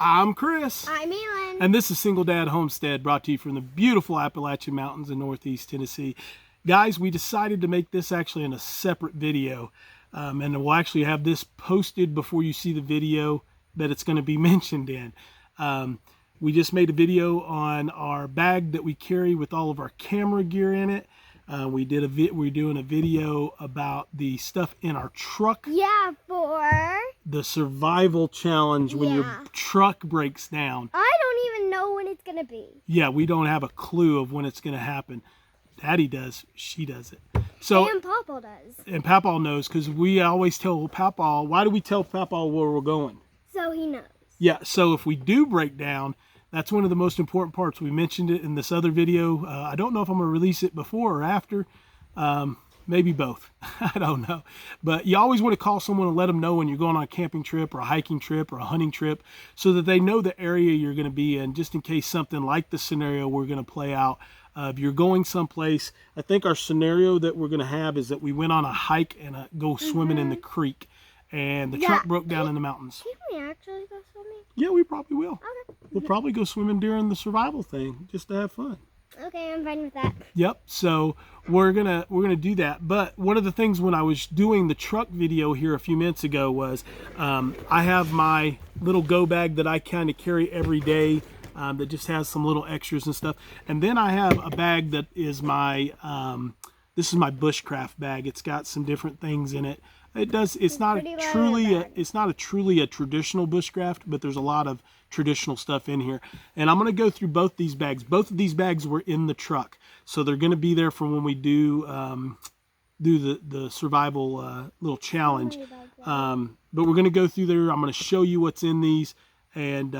I'm Chris. I'm ELYN. And this is Single Dad Homestead, brought to you from the beautiful Appalachian Mountains in Northeast Tennessee. Guys, we decided to make this actually in a separate video. And we'll actually have this posted before you see the video that it's going to be mentioned in. We just made a video on our bag that we carry with all of our camera gear in it. We're doing a video about the stuff in our truck. Yeah, for the survival challenge when your truck breaks down. I don't even know when it's gonna be. Yeah, we don't have a clue of when it's gonna happen. Daddy does, she does it. So and Papa does. And Papa knows, because we always tell Papa. Why do we tell Papa where we're going? So he knows. Yeah, so if we do break down, that's one of the most important parts. We mentioned it in this other video. I don't know if I'm going to release it before or after. Maybe both. I don't know. But you always want to call someone and let them know when you're going on a camping trip or a hiking trip or a hunting trip, so that they know the area you're going to be in, just in case something like the scenario we're going to play out. If you're going someplace, I think our scenario that we're going to have is that we went on a hike and go swimming in the creek, and the truck broke down in the mountains. Can we actually go swimming? Yeah, we probably will. Okay. We'll probably go swimming during the survival thing, just to have fun. Okay, I'm fine with that. Yep. So we're gonna do that. But one of the things when I was doing the truck video here a few minutes ago was I have my little go bag that I kind of carry every day that just has some little extras and stuff. And then I have a bag that is my this is my Bushcraft bag. It's got some different things in it. It's not truly a traditional bushcraft, but there's a lot of traditional stuff in here. And I'm going to go through both these bags. Both of these bags were in the truck, so they're going to be there for when we do the survival little challenge. But we're going to go through there. I'm going to show you what's in these and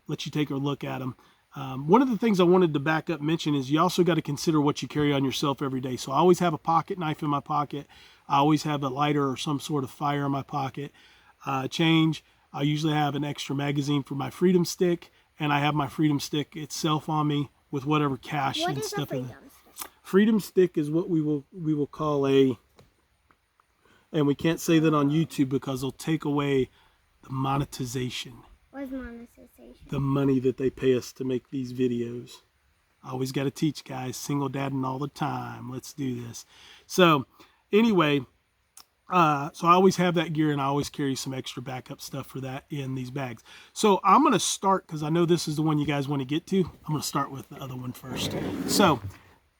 let you take a look at them. One of the things I wanted to back up mention is you also got to consider what you carry on yourself every day. So I always have a pocket knife in my pocket. I always have a lighter or some sort of fire in my pocket. Change. I usually have an extra magazine for my Freedom Stick, and I have my Freedom Stick itself on me with whatever cash and stuff in it. Freedom Stick is what we will call and we can't say that on YouTube because they'll take away the monetization. What's monetization? The money that they pay us to make these videos. I always got to teach, guys. Single dadding all the time. Let's do this. So anyway, so I always have that gear, and I always carry some extra backup stuff for that in these bags. So I'm going to start, because I know this is the one you guys want to get to. I'm going to start with the other one first. So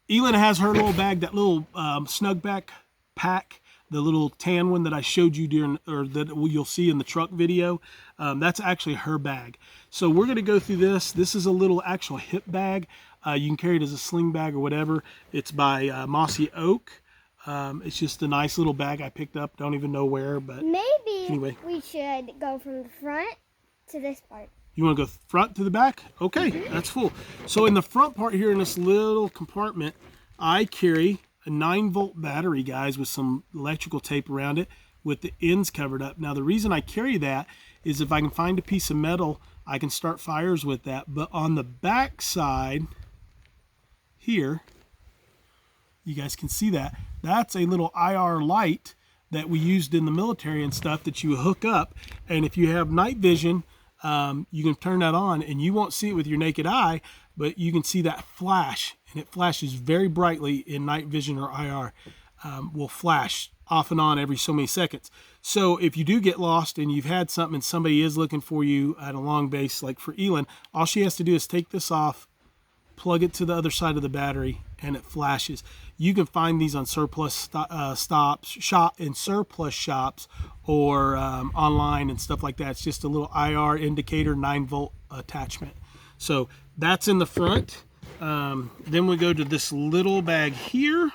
ELYN has her little bag, that little snug back pack, the little tan one that I showed you that you'll see in the truck video. That's actually her bag. So we're going to go through this. This is a little actual hip bag. You can carry it as a sling bag or whatever. It's by Mossy Oak. It's just a nice little bag I picked up. Don't even know where, but maybe anyway, we should go from the front to this part. You want to go front to the back? Okay, that's full. So in the front part here in this little compartment, I carry a 9-volt battery, guys, with some electrical tape around it with the ends covered up. Now the reason I carry that is if I can find a piece of metal, I can start fires with that. But on the back side here, you guys can see that. That's a little IR light that we used in the military and stuff that you hook up. And if you have night vision, you can turn that on and you won't see it with your naked eye, but you can see that flash, and it flashes very brightly in night vision, or IR will flash off and on every so many seconds. So if you do get lost and you've had something and somebody is looking for you at a long base, like for ELYN, all she has to do is take this off, plug it to the other side of the battery, and it flashes. You can find these on surplus surplus shops or online and stuff like that. It's just a little IR indicator, 9-volt attachment. So that's in the front. Then we go to this little bag here.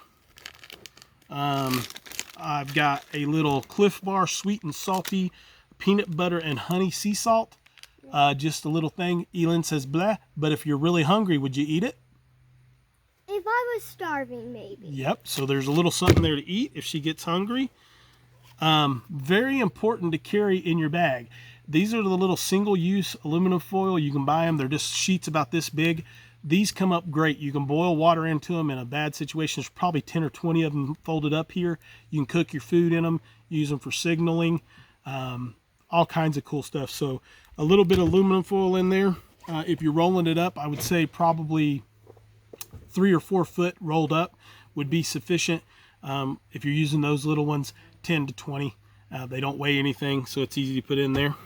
I've got a little Cliff Bar sweet and salty peanut butter and honey sea salt. Just a little thing. ELYN says blah, but if you're really hungry, would you eat it? If I was starving, maybe. Yep, so there's a little something there to eat if she gets hungry. Very important to carry in your bag. These are the little single-use aluminum foil. You can buy them. They're just sheets about this big. These come up great. You can boil water into them in a bad situation. There's probably 10 or 20 of them folded up here. You can cook your food in them, use them for signaling. all kinds of cool stuff. So a little bit of aluminum foil in there. If you're rolling it up, I would say probably 3 or 4 foot rolled up would be sufficient. If you're using those little ones, 10 to 20. They don't weigh anything, so it's easy to put in there.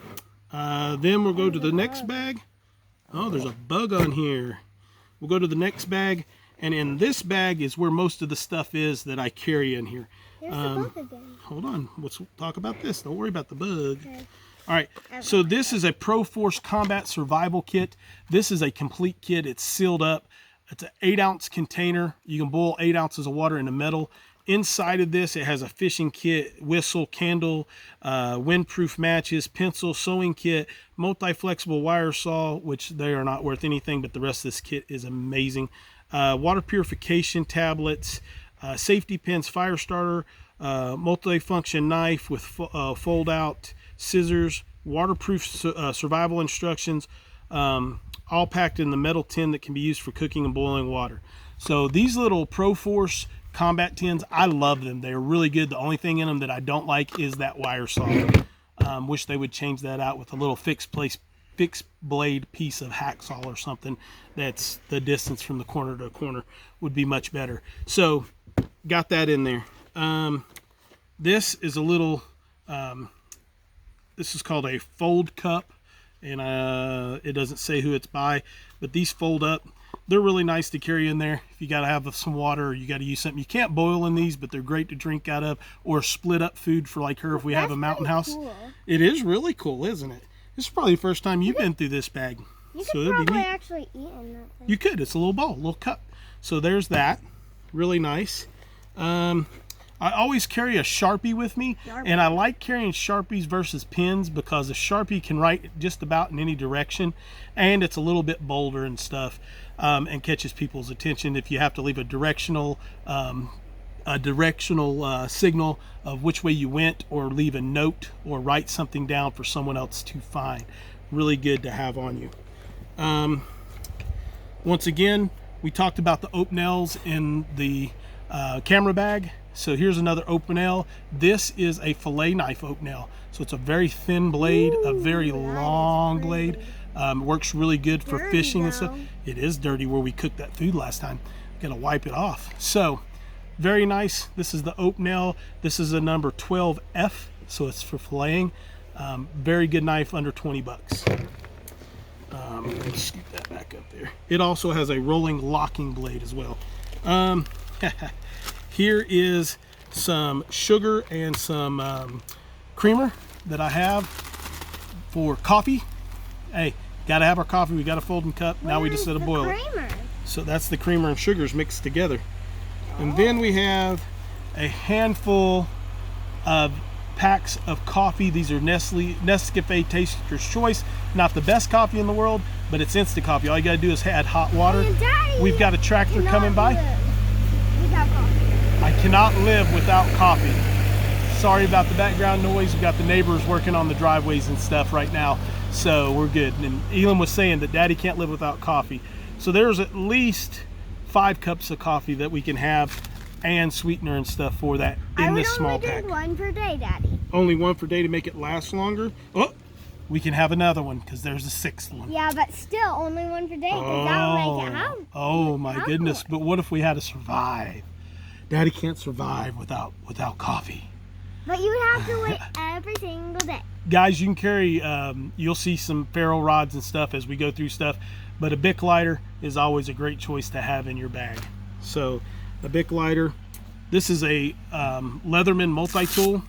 Then we'll go to the next bag. Oh, there's a bug on here. We'll go to the next bag, and in this bag is where most of the stuff is that I carry in here. There's the bug again. Hold on, let's talk about this. Don't worry about the bug. Okay. All right, so this is a Pro Force Combat Survival Kit. This is a complete kit. It's sealed up. It's an 8-ounce container. You can boil 8 ounces of water in a metal. Inside of this, it has a fishing kit, whistle, candle, windproof matches, pencil, sewing kit, multi-flexible wire saw, which they are not worth anything, but the rest of this kit is amazing. Water purification tablets, safety pins, fire starter, multi-function knife with fold-out scissors, waterproof survival instructions, all packed in the metal tin that can be used for cooking and boiling water. So these little Pro Force combat tins, I love them. They're really good. The only thing in them that I don't like is that wire saw. Wish they would change that out with a little fixed blade piece of hacksaw or something that's the distance from the corner to corner would be much better. So got that in there. This is a little this is called a fold cup, and it doesn't say who it's by, but these fold up. They're really nice to carry in there if you got to have some water or you got to use something. You can't boil in these, but they're great to drink out of or split up food for like her if we have a mountain house. Cool. It is really cool, isn't it? This is probably the first time you've been through this bag. You could probably actually eat in that thing. You could. It's a little bowl, a little cup. So there's that. Really nice. I always carry a Sharpie with me, and I like carrying Sharpies versus pens because a Sharpie can write just about in any direction, and it's a little bit bolder and stuff, and catches people's attention if you have to leave a directional signal of which way you went, or leave a note or write something down for someone else to find. Really good to have on you. Once again, we talked about the Opnels in the camera bag. So here's another Opnel. This is a Filet Knife Opnel. So it's a very thin blade, a very long blade. Works really good for fishing and stuff. It is dirty where we cooked that food last time. Gotta wipe it off. So very nice. This is the Opnel. This is a number 12F, so it's for filleting. Very good knife, under 20 bucks. Let's scoot that back up there. It also has a rolling locking blade as well. Here is some sugar and some creamer that I have for coffee. Hey, gotta have our coffee. We got a folding cup. Now we just set a boil. So that's the creamer and sugars mixed together. And then we have a handful of packs of coffee. These are Nescafe Taster's Choice. Not the best coffee in the world, but it's instant coffee. All you gotta do is add hot water. Daddy, we've got a tractor coming by. I cannot live without coffee. Sorry about the background noise. We've got the neighbors working on the driveways and stuff right now, so we're good. And ELYN was saying that Daddy can't live without coffee. So there's at least 5 cups of coffee that we can have, and sweetener and stuff for that in this small pack. I would only drink 1 per day, Daddy. Only 1 per day to make it last longer? Oh, we can have another one because there's a 6th one. Yeah, but still only 1 per day because that will make it out. Oh my goodness, but what if we had to survive? Daddy can't survive without coffee. But you would have to wait every single day. Guys, you can carry, you'll see some ferro rods and stuff as we go through stuff, but a Bic lighter is always a great choice to have in your bag. So a Bic lighter. This is a Leatherman multi-tool.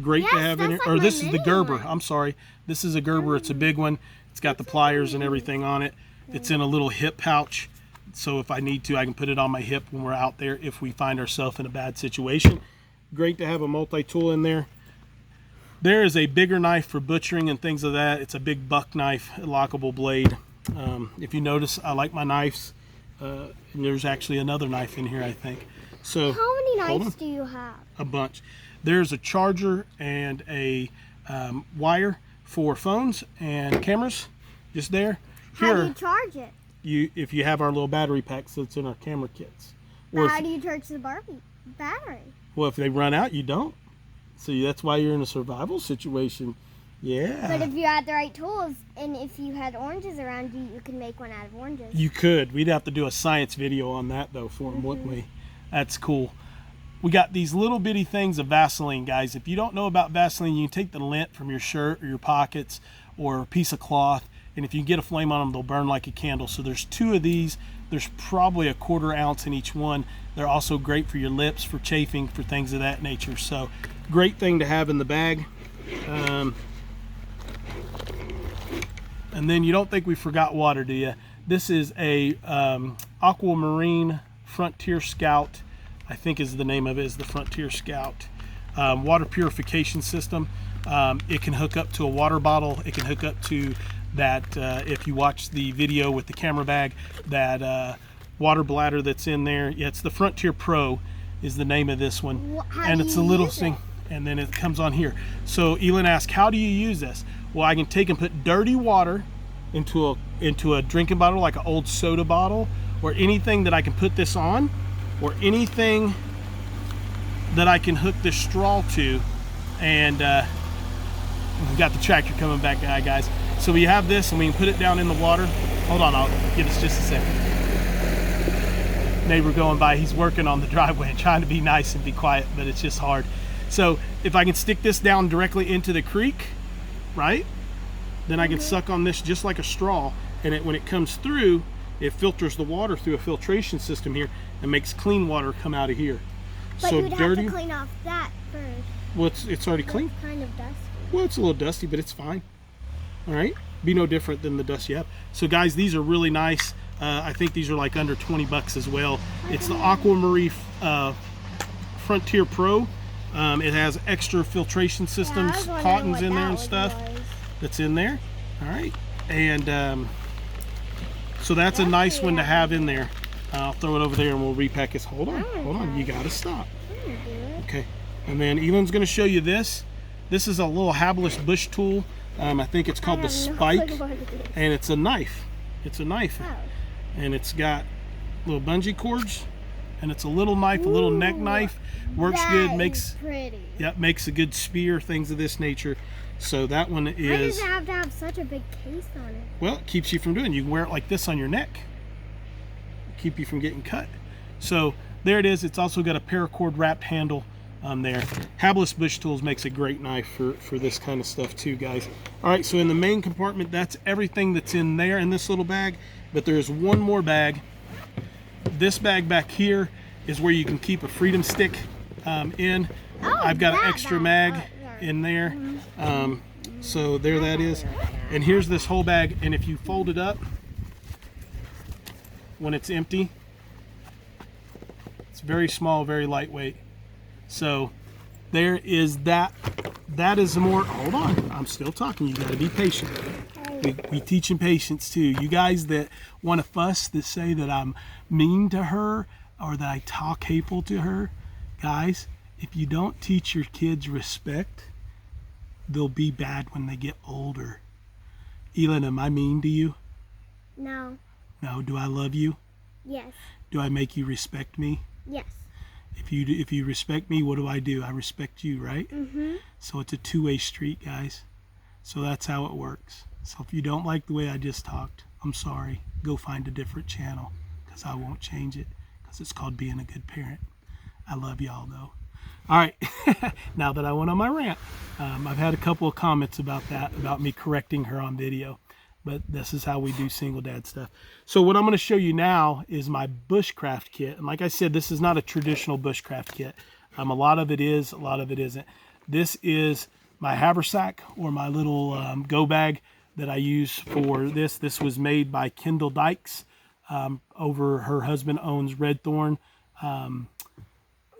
Great to have in here. Or this is the Gerber. I'm sorry. This is a Gerber. It's a big one. It's got the pliers and everything on it. It's in a little hip pouch. So if I need to, I can put it on my hip when we're out there if we find ourselves in a bad situation. Great to have a multi-tool in there. There is a bigger knife for butchering and things of that. It's a big buck knife, a lockable blade. If you notice, I like my knives. And there's actually another knife in here, I think. So how many knives do you have? A bunch. There's a charger and a wire for phones and cameras, just there. How do you charge it? If you have our little battery packs that's in our camera kits. Or how do you charge the battery? Well, if they run out, you don't. See, that's why you're in a survival situation. Yeah. But if you had the right tools and if you had oranges around you, you could make one out of oranges. You could. We'd have to do a science video on that though for them, wouldn't we? That's cool. We got these little bitty things of Vaseline, guys. If you don't know about Vaseline, you can take the lint from your shirt or your pockets or a piece of cloth, and if you get a flame on them, they'll burn like a candle. So there's 2 of these. There's probably a 1/4 ounce in each one. They're also great for your lips, for chafing, for things of that nature. So great thing to have in the bag. And then you don't think we forgot water, do you? This is a Aquamarine Frontier Scout, I think is the name of it, is the Frontier Scout water purification system. It can hook up to a water bottle. It can hook up to that, if you watch the video with the camera bag, that water bladder that's in there. Yeah, it's the Frontier Pro is the name of this one. And it's a little thing, and then it comes on here. So ELYN asked, how do you use this? Well, I can take and put dirty water into a drinking bottle, like an old soda bottle, or anything that I can put this on, or anything that I can hook this straw to. And we've got the tractor coming back, guys. So we have this, and we can put it down in the water. Hold on, I'll give us just a second. Neighbor going by, he's working on the driveway and trying to be nice and be quiet, but it's just hard. So if I can stick this down directly into the creek, right, then I can suck on this just like a straw, and when it comes through, it filters the water through a filtration system here and makes clean water come out of here. But so you'd have to clean off that first. Well, it's already clean. Kind of dusty. Well, it's a little dusty, but it's fine. All right, be no different than the dust you have. So guys, these are really nice. I think these are like under 20 bucks as well. It's the Aquamarine Frontier Pro. It has extra filtration systems, cottons in there and stuff. That's in there. All right, and so that's a nice one to have in there. I'll throw it over there and we'll repack this. Hold on, you gotta stop. Okay, and then ELYN's gonna show you this. This is a little habless bush tool. I think it's called the Spike, and it's a knife. It's a knife, and it's got little bungee cords, and it's a little knife, a little neck knife. Works good, makes makes a good spear, things of this nature. So that one is. Why does it have to have such a big case on it? Well, it keeps you from doing. You can wear it like this on your neck. Keep you from getting cut. So there it is. It's also got a paracord wrapped handle on there. Habless Bush Tools makes a great knife for this kind of stuff too, guys. All right, so in the main compartment, that's everything that's in there in this little bag. But there's one more bag. This bag back here is where you can keep a Freedom Stick in. I've got an extra mag in there. So there that is. And here's this whole bag, and if you fold it up when it's empty, it's very small, very lightweight. So there is that. That is more. Hold on, I'm still talking. You got to be patient. We teaching patience too. You guys that want to fuss, that say that I'm mean to her or that I talk hateful to her, guys, if you don't teach your kids respect, they'll be bad when they get older. ELYN, am I mean to you? No. No. Do I love you? Yes. Do I make you respect me? Yes. If you respect me, what do? I respect you, right? Mm-hmm. So it's a two-way street, guys. So that's how it works. So if you don't like the way I just talked, I'm sorry. Go find a different channel, because I won't change it, because it's called being a good parent. I love y'all though. All right, now that I went on my rant, I've had a couple of comments about that, about me correcting her on video, but this is how we do single dad stuff. So what I'm going to show you now is my bushcraft kit. And like I said, this is not a traditional bushcraft kit. A lot of it is, a lot of it isn't. This is my haversack, or my little go bag that I use for this. This was made by Kendall Dykes. Over her husband owns Red Thorn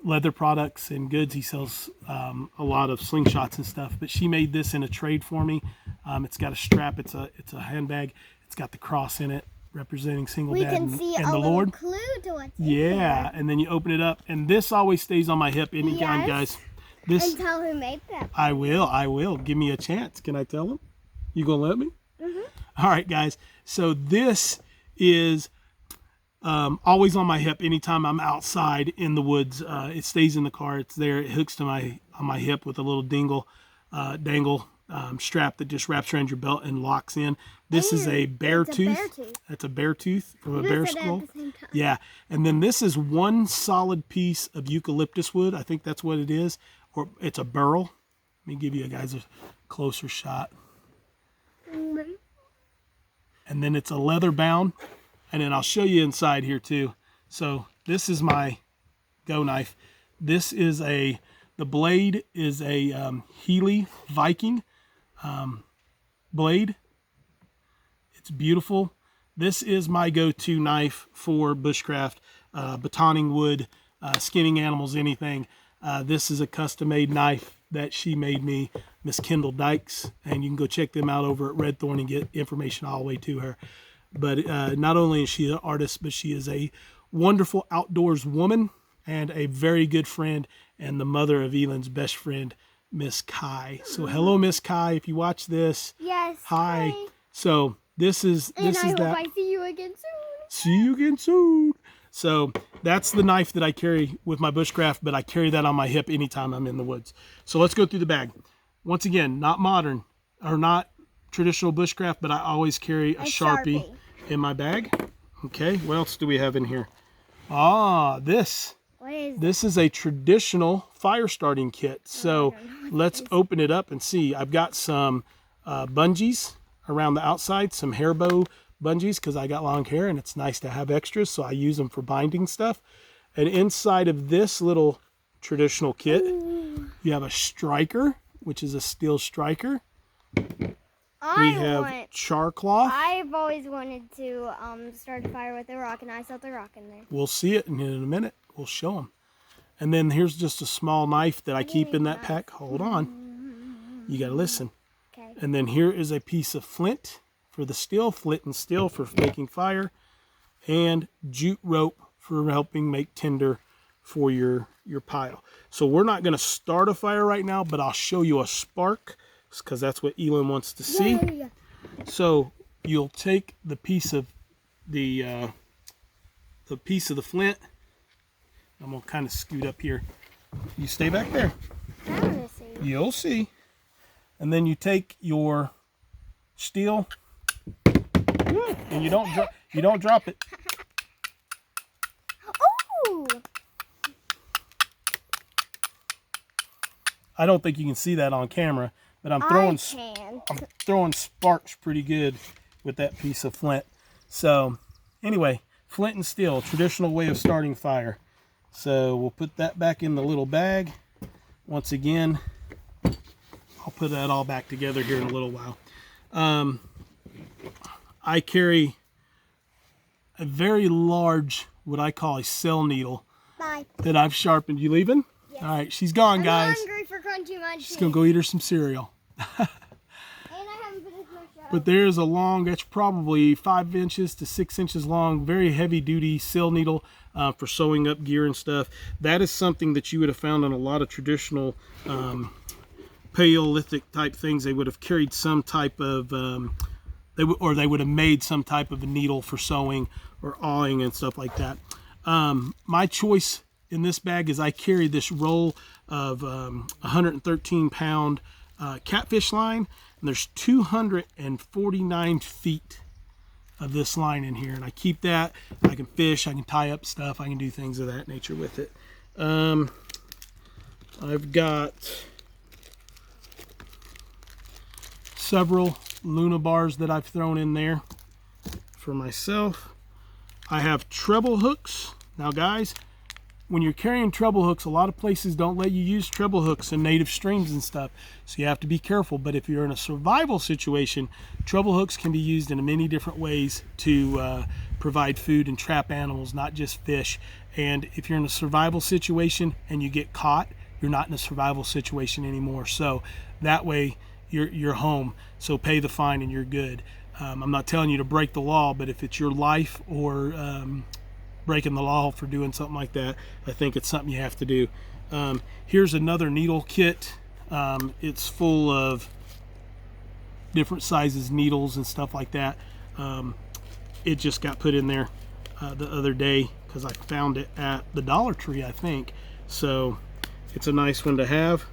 leather products and goods. He sells a lot of slingshots and stuff, but she made this in a trade for me. It's got a strap. It's a handbag. It's got the cross in it representing single dad and the Lord. Clue to what's yeah, and then you open it up, and this always stays on my hip anytime, guys. This, and tell who made that. I will. Give me a chance. Can I tell him? You gonna let me? All right, guys. So this is always on my hip anytime I'm outside in the woods. It stays in the car. It's there. It hooks to on my hip with a little dangle strap that just wraps around your belt and locks in. This is a bear tooth. That's a bear tooth from a bear skull. Yeah, and then this is one solid piece of eucalyptus wood. I think that's what it is, or it's a burl. Let me give you guys a closer shot. And then it's a leather bound, and then I'll show you inside here too. So this is my go knife. This is the blade is a ELYN Viking blade. It's beautiful. This is my go-to knife for bushcraft, batoning wood, skinning animals, anything. This is a custom-made knife that she made me, Miss Kendall Dykes, and you can go check them out over at Red Thorn and get information all the way to her. But not only is she an artist, but she is a wonderful outdoors woman and a very good friend, and the mother of ELYN's best friend, Miss Kai. So hello, Miss Kai, if you watch this. Yes. Hi. So this is I hope that. I see you again soon. See you again soon. So that's the knife that I carry with my bushcraft, but I carry that on my hip anytime I'm in the woods. So let's go through the bag. Once again, not modern or not traditional bushcraft, but I always carry a Sharpie in my bag. Okay, what else do we have in here? This. What is this is a traditional fire starting kit. So let's open it up and see. I've got some bungees around the outside, some hair bow bungees because I got long hair and it's nice to have extras, so I use them for binding stuff. And inside of this little traditional kit, you have a striker, which is a steel striker. We have char cloth. I've always wanted to start a fire with a rock, and I set the rock in there. We'll see it in a minute. We'll show them. And then here's just a small knife that I keep in that pack. Hold on. You got to listen. Okay. And then here is a piece of flint for the steel, flint and steel for making fire, and jute rope for helping make tinder for your pile. So we're not going to start a fire right now, but I'll show you a spark because that's what ELYN wants to see. Yeah. So you'll take the piece of the flint. I'm gonna kind of scoot up here. You stay back there. I want to see. You'll see. And then you take your steel, and you don't drop it. Ooh! I don't think you can see that on camera, but I'm throwing sparks pretty good with that piece of flint. So anyway, flint and steel, traditional way of starting fire. So we'll put that back in the little bag. Once again, I'll put that all back together here in a little while. I carry a very large, what I call a cell needle. Bye. That I've sharpened. You leaving? Yes. All right, she's gone, guys. I'm hungry for crunchy munchies. She's gonna go eat her some cereal. And I haven't finished my show. But there's a long, that's probably 5 inches to 6 inches long, very heavy duty cell needle for sewing up gear and stuff. That is something that you would have found on a lot of traditional Paleolithic type things. They would have carried some type of, they would have made some type of a needle for sewing or awing and stuff like that. My choice in this bag is I carry this roll of 113 pound catfish line, and there's 249 feet of this line in here, and I keep that. I can fish, I can tie up stuff, I can do things of that nature with it. I've got several Luna bars that I've thrown in there for myself. I have treble hooks. Now guys, when you're carrying treble hooks, a lot of places don't let you use treble hooks in native streams and stuff, so you have to be careful. But if you're in a survival situation, treble hooks can be used in many different ways to provide food and trap animals, not just fish. And if you're in a survival situation and you get caught, you're not in a survival situation anymore. So that way you're home, so pay the fine and you're good. I'm not telling you to break the law, but if it's your life or breaking the law for doing something like that, I think it's something you have to do. Here's another needle kit. It's full of different sizes needles and stuff like that. It just got put in there the other day because I found it at the Dollar Tree, I think. So it's a nice one to have.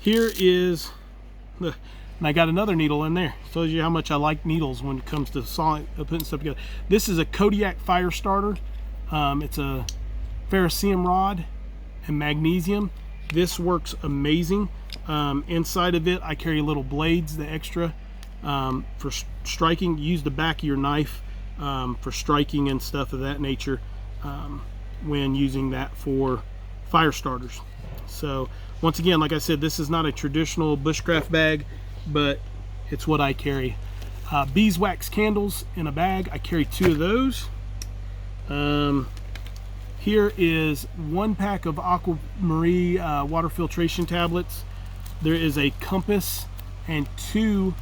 Here is And I got another needle in there. Shows you how much I like needles when it comes to putting stuff together. This is a Kodiak fire starter. It's a ferrocerium rod and magnesium. This works amazing. Inside of it, I carry little blades, the extra for striking. Use the back of your knife for striking and stuff of that nature when using that for fire starters. So once again, like I said, this is not a traditional bushcraft bag, but it's what I carry. Beeswax candles in a bag. I carry 2 of those. Here is 1 pack of Aquamarine water filtration tablets. There is a compass and 2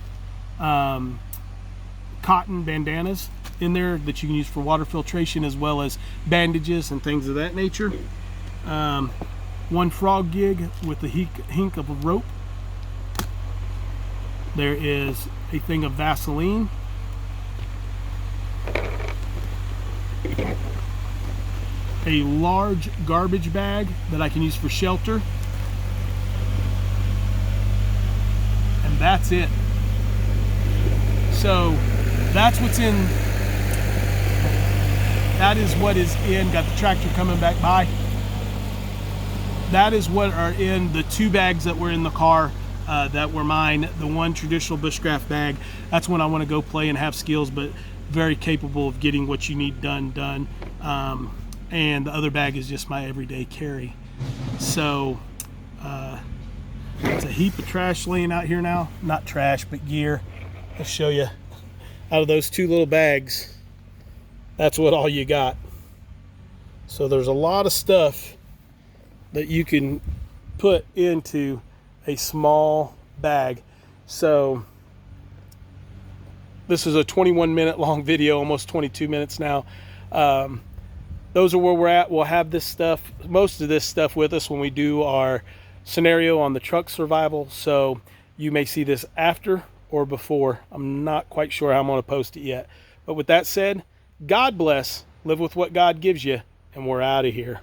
cotton bandanas in there that you can use for water filtration, as well as bandages and things of that nature. 1 frog gig with a hink of a rope. There is a thing of Vaseline. A large garbage bag that I can use for shelter. And that's it. So that's what's in. That is what is in. Got the tractor coming back by. That is what are in the 2 bags that were in the car that were mine. The 1 traditional bushcraft bag, that's when I want to go play and have skills, but very capable of getting what you need done. And the other bag is just my everyday carry. So it's a heap of trash laying out here now. Not trash, but gear. I'll show you. Out of those 2 little bags, that's what all you got. So there's a lot of stuff that you can put into a small bag. So this is a 21-minute long video, almost 22 minutes now. Those are where we're at. We'll have this stuff, most of this stuff with us when we do our scenario on the truck survival. So you may see this after or before. I'm not quite sure how I'm going to post it yet. But with that said, God bless. Live with what God gives you, and we're out of here.